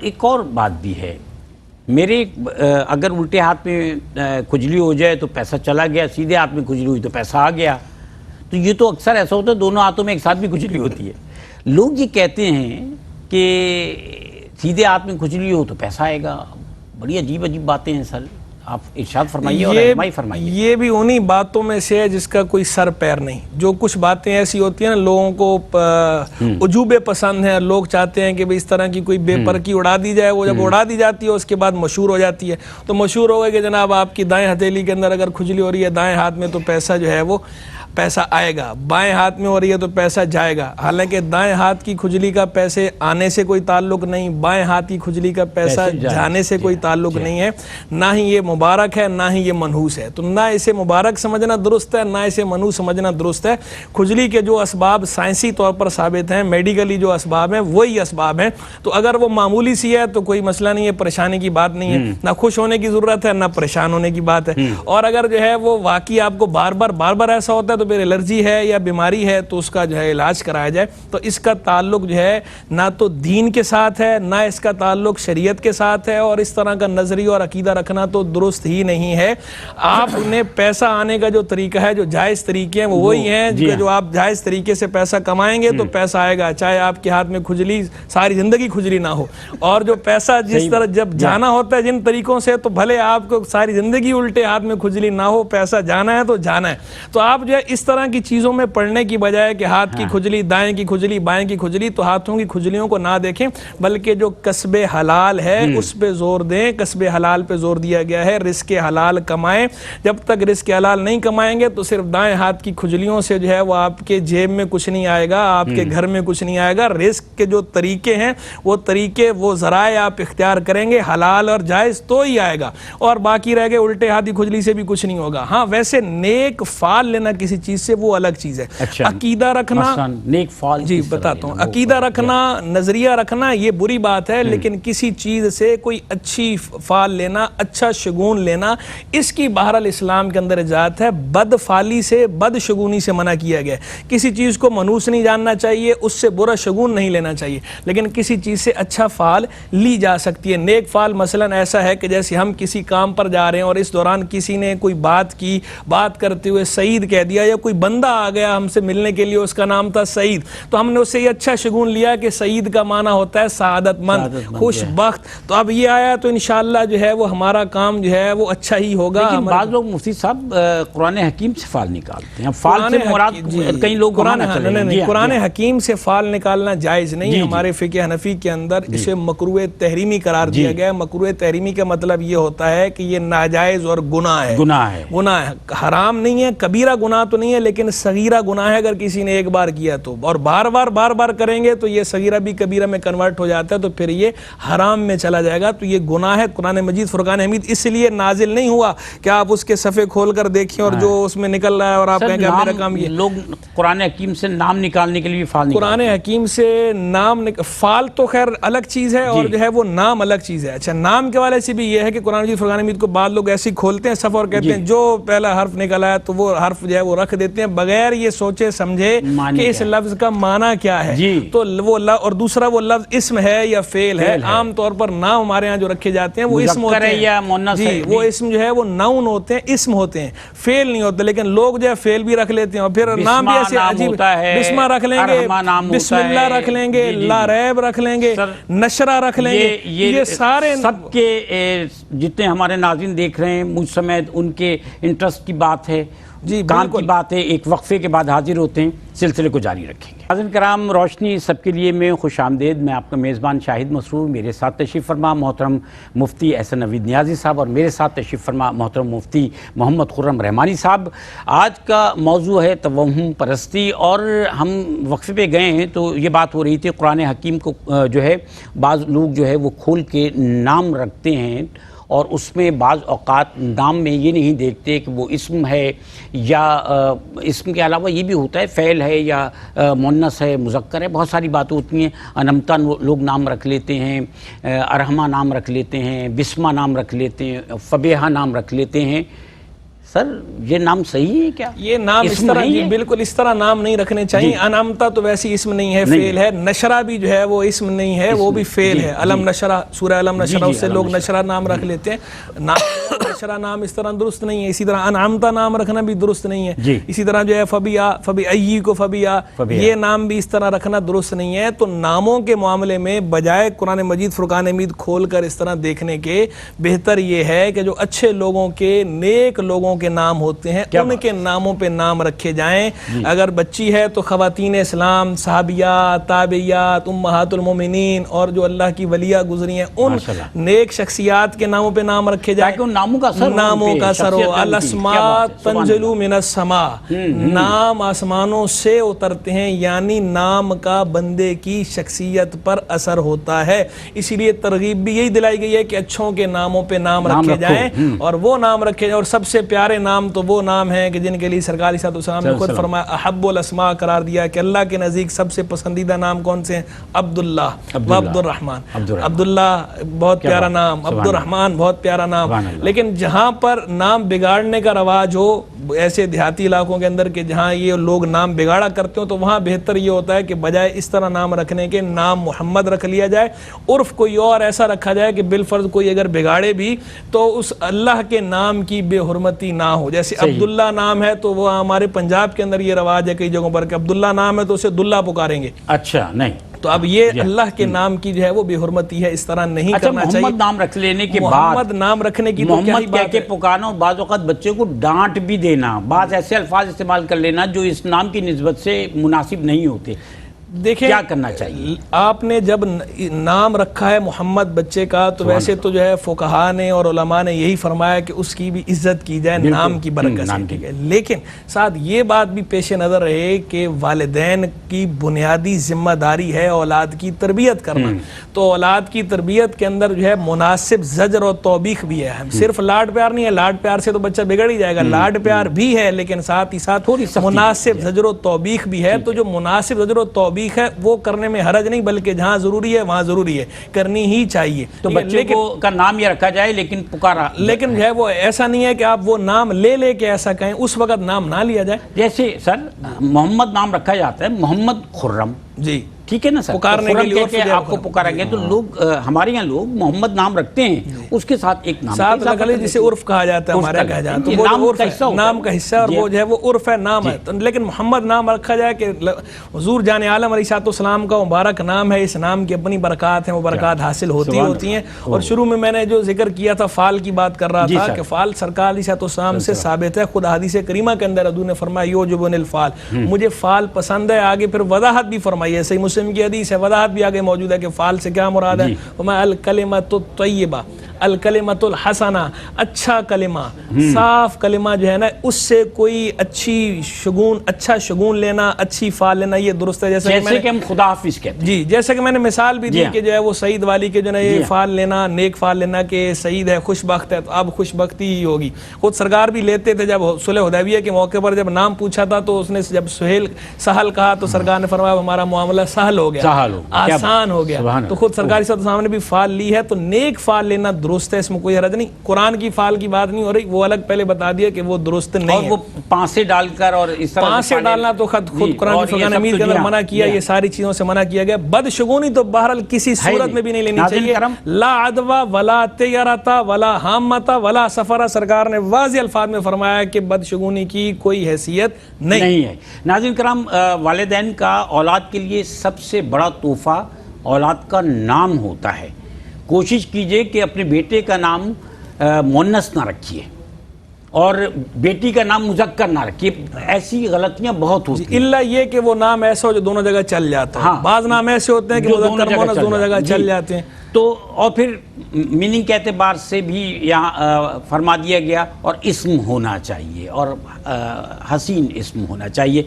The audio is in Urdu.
ایک اور بات بھی ہے، میرے اگر الٹے ہاتھ میں کھجلی ہو جائے تو پیسہ چلا گیا، سیدھے ہاتھ میں کھجلی ہوئی تو پیسہ آ گیا. تو یہ تو اکثر ایسا ہوتا ہے دونوں ہاتھوں میں ایک ساتھ بھی کھجلی ہوتی ہے. لوگ یہ کہتے ہیں کہ سیدھے ہاتھ میں کھجلی ہو تو پیسہ آئے گا. بڑی عجیب عجیب باتیں ہیں سر، آپ ارشاد فرمائیے اور رہنمائی فرمائیے. یہ بھی انہی باتوں میں سے ہے جس کا کوئی سر پیر نہیں. جو کچھ باتیں ایسی ہوتی ہیں نا، لوگوں کو عجوبے پسند ہیں، لوگ چاہتے ہیں کہ اس طرح کی کوئی بے پرکی اڑا دی جائے. وہ جب اڑا دی جاتی ہے اس کے بعد مشہور ہو جاتی ہے. تو مشہور ہو گئے کہ جناب آپ کی دائیں ہتھیلی کے اندر اگر کھجلی ہو رہی ہے دائیں ہاتھ میں، تو پیسہ جو ہے وہ پیسہ آئے گا. بائیں ہاتھ میں ہو رہی ہے تو پیسہ جائے گا. حالانکہ دائیں ہاتھ کی کھجلی کا پیسے آنے سے کوئی تعلق نہیں، بائیں ہاتھ کی کھجلی کا پیسہ جانے سے کوئی تعلق نہیں ہے. نہ ہی یہ مبارک ہے نہ ہی یہ منحوس ہے. تو نہ اسے مبارک سمجھنا درست ہے نہ اسے منحوس سمجھنا درست ہے. کھجلی کے جو اسباب سائنسی طور پر ثابت ہیں، میڈیکلی جو اسباب ہیں وہی اسباب ہیں. تو اگر وہ معمولی سی ہے تو کوئی مسئلہ نہیں ہے، پریشانی کی بات نہیں ہے. نہ خوش ہونے کی ضرورت ہے نہ پریشان ہونے کی بات ہے. اور اگر جو ہے وہ واقعی آپ کو بار بار ایسا ہوتا ہے تو پھر الرجی ہے یا بیماری ہے تو اس کا جو ہے علاج کرایا جائے. تو اس کا تعلق جو ہے نہ تو دین کے ساتھ ہے نہ اس کا تعلق شریعت کے ساتھ ہے. اور اس طرح کا نظریہ اور عقیدہ رکھنا تو درست ہی نہیں ہے. آپ نے پیسہ آنے کا جو طریقہ ہے، جو جائز طریقے ہیں وہ وہی ہیں کہ جو آپ جائز طریقے سے پیسہ کمائیں گے تو پیسہ آئے گا، چاہے آپ کے ہاتھ میں کھجلی ساری زندگی کھجلی نہ ہو. اور جو پیسہ جس طرح جب جانا ہوتا ہے جن طریقوں سے، تو بھلے آپ کو ساری زندگی الٹے ہاتھ میں کھجلی نہ ہو، پیسہ جانا ہے تو جانا ہے. تو آپ جو ہے اس طرح کی چیزوں میں پڑھنے کی بجائے کہ ہاتھ کی کھجلی، دائیں کی کھجلی، بائیں کی کھجلی، تو ہاتھوں کی کھجلیوں کو نہ دیکھیں بلکہ جو کسب حلال ہے اس پہ زور دیں. کسب حلال پہ زور دیا گیا ہے، رزق حلال کمائیں. جب تک رزق حلال نہیں کمائیں گے تو صرف دائیں ہاتھ کی کھجلیوں سے جو ہے وہ آپ کے جیب میں کچھ نہیں آئے گا، آپ کے گھر میں کچھ نہیں آئے گا. رزق کے جو طریقے ہیں وہ طریقے، وہ ذرائع آپ اختیار کریں گے حلال اور جائز تو ہی آئے گا. اور باقی رہ گئے الٹے ہاتھی کھجلی سے بھی کچھ نہیں ہوگا. ہاں ویسے نیک فعل لینا کسی چیز سے وہ الگ چیز ہے. عقیدہ رکھنا، نیک فعل جی بتاتا ہوں، عقیدہ رکھنا، نظریہ رکھنا یہ بری بات ہے. لیکن کسی چیز سے کوئی اچھی فعل لینا، اچھا شگون لینا، اس کی بہرحال اسلام کے اندر اجازت ہے. بد فعلی سے، بد شگونی سے منع کیا گیا ہے. کسی چیز کو منحوس نہیں جاننا چاہیے، اس سے برا شگون نہیں لینا چاہیے، لیکن کسی چیز سے اچھا فعل لی جا سکتی ہے. نیک فعل مثلا ایسا ہے کہ جیسے ہم کسی کام پر جا رہے ہیں اور اس دوران کسی نے کوئی بات کی، بات کرتے ہوئے سعید کہہ دیا، یا کوئی بندہ آ گیا ہم سے ملنے کے لیے، اس کا نام تھا سعید، تو ہم نے اس سے یہ اچھا شگون لیا کہ سعید کا معنی ہوتا ہے سعادت مند، خوش بخت. تو اب یہ آیا تو انشاءاللہ جو ہے وہ ہمارا کام جو ہے وہ اچھا ہی ہوگا. لیکن بعض لوگ مفتی صاحب قرآن حکیم سے فعل نکالتے ہیں. فعل سے مراد کئی لوگ قرآن حکیم سے فعل نکالنا جائز نہیں. ہمارے فقہ حنفی کے اندر اسے مکروہ تحریمی قرار دیا گیا ہے. مکروہ تحریمی کا مطلب یہ ہوتا ہے کہ یہ ناجائز اور گناہ ہے. گناہ ہے، حرام نہیں ہے، کبیرہ گناہ تو نہیں ہے، لیکن صغیرہ گناہ ہے اگر کسی نے ایک بار کیا تو. اور بار بار کریں گے تو یہ صغیرہ بھی کبیرہ میں کنورٹ ہو جاتا ہے، تو پھر یہ حرام میں چلا جائے گا. تو یہ گناہ ہے. قرآن مجید فرقان حمید اس لیے نازل نہیں ہوا کہ آپ اس کے صفحے کھول کر دیکھیں اور جو اس میں نکل رہا ہے اور آپ کہیں کہ میرا کام یہ. لوگ قرآن حکیم سے نام نکالنے کے لیے فعل نکالتے ہیں. قرآن حکیم سے نام فعل تو خیر الگ چیز ہے اور جو ہے وہ نام الگ چیز ہے. اچھا، نام کے والے سے بھی یہ ہے کہ قرآن مجید فرقان حمید کو بعض لوگ ایسے کھولتے ہیں صفحہ اور کہتے ہیں جو پہلا حرف نکلا ہے تو وہ حرف جو ہے وہ رکھ دیتے ہیں بغیر یہ سوچے سمجھے کہ اس لفظ کا معنی کیا ہے. تو وہ اور دوسرا وہ لفظ اسم ہے یا فعل ہے. عام طور پر نام ہمارے ہاں جو رکھے جاتے ہیں وہ اسم ہوتے ہیں. جی، وہ اسم جو ہے وہ ناؤن ہوتے ہیں، اسم ہوتے ہیں، فعل نہیں ہوتے. لیکن لوگ جو ہے فعل بھی رکھ لیتے ہیں اور پھر نام بھی ایسے عجیب، بسمہ رکھ لیں گے، بسم اللہ رکھ لیں گے، لا ریب رکھ لیں گے، نشرہ رکھ لیں گے. یہ سارے سب کے جتنے ہمارے ناظرین دیکھ رہے ہیں مجھ سمیت ان کے انٹرسٹ کی بات ہے، جی کام کی بات ہے. ایک وقفے کے بعد حاضر ہوتے ہیں، سلسلے کو جاری رکھیں گے. ناظرین کرام، روشنی سب کے لیے میں خوش آمدید. میں آپ کا میزبان شاہد مسرور. میرے ساتھ تشریف فرما محترم مفتی احسن نوید نیازی صاحب اور میرے ساتھ تشریف فرما محترم مفتی محمد خرم رحمانی صاحب. آج کا موضوع ہے توہم پرستی، اور ہم وقفے پہ گئے ہیں تو یہ بات ہو رہی تھی قرآن حکیم کو جو ہے بعض لوگ جو ہے وہ کھول کے نام رکھتے ہیں، اور اس میں بعض اوقات نام میں یہ نہیں دیکھتے کہ وہ اسم ہے یا اسم کے علاوہ یہ بھی ہوتا ہے فعل ہے یا مؤنث ہے، مذکر ہے. بہت ساری باتیں ہوتی ہیں. انمتا لوگ نام رکھ لیتے ہیں، ارحمہ نام رکھ لیتے ہیں، بسمہ نام رکھ لیتے ہیں، فبیحہ نام رکھ لیتے ہیں. سر یہ نام صحیح ہے کیا؟ یہ نام اس طرح جی بالکل اس طرح نام نہیں رکھنے چاہیے. انعمتا تو ویسی اسم نہیں ہے، فعل ہے. نشرہ بھی جو ہے وہ اسم نہیں ہے، وہ بھی فعل ہے. علم نشرہ، سورہ علم نشرہ، اس سے لوگ نشرہ نام رکھ لیتے ہیں. نشرہ نام اس طرح درست نہیں ہے. اسی طرح انعمتا نام رکھنا بھی درست نہیں ہے. اسی طرح جو ہے فبی ای کو فبیا، یہ نام بھی اس طرح رکھنا درست نہیں ہے. تو ناموں کے معاملے میں بجائے قرآن مجید فرقان حمید کھول کر اس طرح دیکھنے کے، بہتر یہ ہے کہ جو اچھے لوگوں کے، نیک لوگوں کے نام ہوتے ہیں ان کے ناموں پہ نام رکھے جائیں. اگر بچی ہے تو خواتین اسلام، صحابیات، تابعیات، امہات المومنین اور جو اللہ کی ولیہ گزری ہیں ان نیک شخصیات کے ناموں پہ نام رکھے جائیں. ناموں کا اثر ہو. الاسماء تنزل من السماء، نام آسمانوں سے اترتے ہیں، یعنی نام کا بندے کی شخصیت پر اثر ہوتا ہے. اسی لیے ترغیب بھی یہی دلائی گئی ہے کہ اچھوں کے ناموں پہ نام رکھے جائیں اور وہ نام رکھے جائیں. اور سب سے پیارے نام تو وہ نام ہیں کہ جن کے لیے سرکار صلی اللہ علیہ وسلم نے خود فرمایا احب الاسماء قرار دیا کہ اللہ کے نزدیک سب سے پسندیدہ نام کون سے ہیں؟ عبداللہ و عبد الرحمن. عبداللہ بہت پیارا نام، عبد الرحمن بہت پیارا نام. لیکن جہاں پر نام بگاڑنے کا رواج ہو، ایسے دیہاتی علاقوں کے اندر کہ جہاں یہ لوگ نام بگاڑا کرتے ہوں، تو وہاں بہتر یہ ہوتا ہے کہ بجائے اس طرح نام رکھنے کے نام محمد رکھ لیا جائے. عرف کوئی اور ایسا رکھا جائے کہ بالفرض کوئی اگر بگاڑے بھی تو اس اللہ کے نام کی بے حرمتی نہ ہو. جیسے عبداللہ نام ہے تو وہ ہمارے پنجاب کے اندر یہ رواج ہے کئی جگہوں پر کہ عبداللہ نام ہے تو اسے دلہ پکاریں گے. اچھا نہیں، تو اب یہ اللہ کے نام کی جو ہے وہ بے حرمتی ہے، اس طرح نہیں کرنا چاہیے. محمد نام رکھ لینے کے بعد محمد نام رکھنے کی تو کیا ہی محمد کہہ بات کے ہے. پکارنا اور بعض اوقات بچے کو ڈانٹ بھی دینا، بعض ایسے الفاظ استعمال کر لینا جو اس نام کی نسبت سے مناسب نہیں ہوتے. دیکھیں کیا کرنا چاہیے؟ آپ نے جب نام رکھا ہے محمد بچے کا تو ویسے تو جو ہے فقہا نے اور علماء نے یہی فرمایا کہ اس کی بھی عزت کی جائے نام کی برکت سے. لیکن ساتھ یہ بات بھی پیش نظر رہے کہ والدین کی بنیادی ذمہ داری ہے اولاد کی تربیت کرنا. تو اولاد کی تربیت کے اندر جو ہے مناسب زجر اور توبیخ بھی ہے. صرف لاڈ پیار نہیں ہے، لاڈ پیار سے تو بچہ بگڑ ہی جائے گا. لاڈ پیار بھی ہے لیکن ساتھ ہی ساتھ مناسب زجر و توبیخ بھی ہے. تو جو مناسب زجر و توبیخ ہے وہ کرنے میں حرج نہیں، بلکہ جہاں ضروری ہے وہاں ضروری ہے، کرنی ہی چاہیے. تو بچے کا نام یہ رکھا جائے لیکن پکارا، لیکن جو ہے وہ ایسا نہیں ہے کہ آپ وہ نام لے کے ایسا کہیں، اس وقت نام نہ لیا جائے. جیسے سر محمد نام رکھا جاتا ہے، محمد خرم، جی ٹھیک ہے نا سر، پکارنے کے لیے آپ کو پکاریں گے تو لوگ ہمارے یہاں لوگ محمد نام رکھتے ہیں، اس کے ساتھ ایک نام ساتھ لگا لے جسے عرف کہا جاتا ہے، ہمارے کہا جاتا ہے. تو وہ نام کا حصہ اور وہ جو ہے وہ عرف ہے، نام ہے. لیکن محمد نام رکھا جائے کہ حضور جان عالم علیہ السلام کا مبارک نام ہے، اس نام کی اپنی برکات ہیں، وہ برکات حاصل ہوتی ہیں. اور شروع میں میں نے جو ذکر کیا تھا فال کی بات کر رہا تھا کہ فال سرکار علیہ السلام سے ثابت ہے. خود حدیث کریمہ کے اندر حضور نے فرمایا یوجبن الفال، مجھے فال پسند ہے. آگے پھر وضاحت بھی فرمائی ہے، صحیح مسلم کی حدیث ہے، وضاحت بھی آگے موجود ہے کہ فال سے کیا مراد ہے. فرمایا الکلمۃ الطیبہ، الکلمۃ الحسنہ، اچھا کلمہ، صاف کلمہ جو ہے نا، اس سے کوئی اچھا شگون لینا، اچھی فال لینا، یہ درست ہے. جیسے کہ ہم خدا حافظ کہتے ہیں، جی جیسے کہ میں نے مثال بھی دی کہ جو ہے وہ سعید والی کے جو ہے یہ فال لینا، نیک فال لینا کہ سعید ہے، خوش بخت ہے، تو اب خوش بختی ہی ہوگی. خود سرکار بھی لیتے تھے. جب صلح حدیبیہ کے موقع پر جب نام پوچھا تھا تو اس نے جب سہل کہا تو سرکار نے فرمایا ہمارا معاملہ سہل ہو گیا، آسان ہو گیا. تو خود سرکار صلی اللہ علیہ وسلم نے بھی فال لی ہے. تو نیک فال لینا درست ہے، اس میں کوئی حرج نہیں. قرآن کی فال کی بات نہیں ہو رہی، وہ الگ پہلے بتا دیا کہ وہ درست نہیں ہے. اور وہ پانسے ڈال کر اور اس طرح پانسے ڈالنا تو خود قرآن کی فرقان حمید کے اندر منع کیا، یہ ساری چیزوں سے منع کیا گیا. بدشگونی تو بہرحال کسی صورت میں بھی نہیں لینی چاہیے. لا عدوہ ولا طیرۃ ولا حامۃ ولا سفر، سرکار نے واضح الفاظ میں فرمایا کہ بدشگونی کی کوئی حیثیت نہیں ہے. ناظرین کرام، والدین کا اولاد کے لیے سب سے بڑا تحفہ اولاد کا نام ہوتا ہے. کوشش کیجئے کہ اپنے بیٹے کا نام مؤنث نہ رکھیے اور بیٹی کا نام مذکر نہ رکھیے. ایسی غلطیاں بہت ہوتی ہیں، الا یہ کہ وہ نام ایسا ہو جو دونوں جگہ چل جاتا ہے. بعض نام ایسے ہوتے ہیں کہ مذکر مؤنث دونوں جگہ چل جاتے ہیں. تو اور پھر میننگ کے اعتبار سے بھی یہاں فرما دیا گیا، اور اسم ہونا چاہیے اور حسین اسم ہونا چاہیے.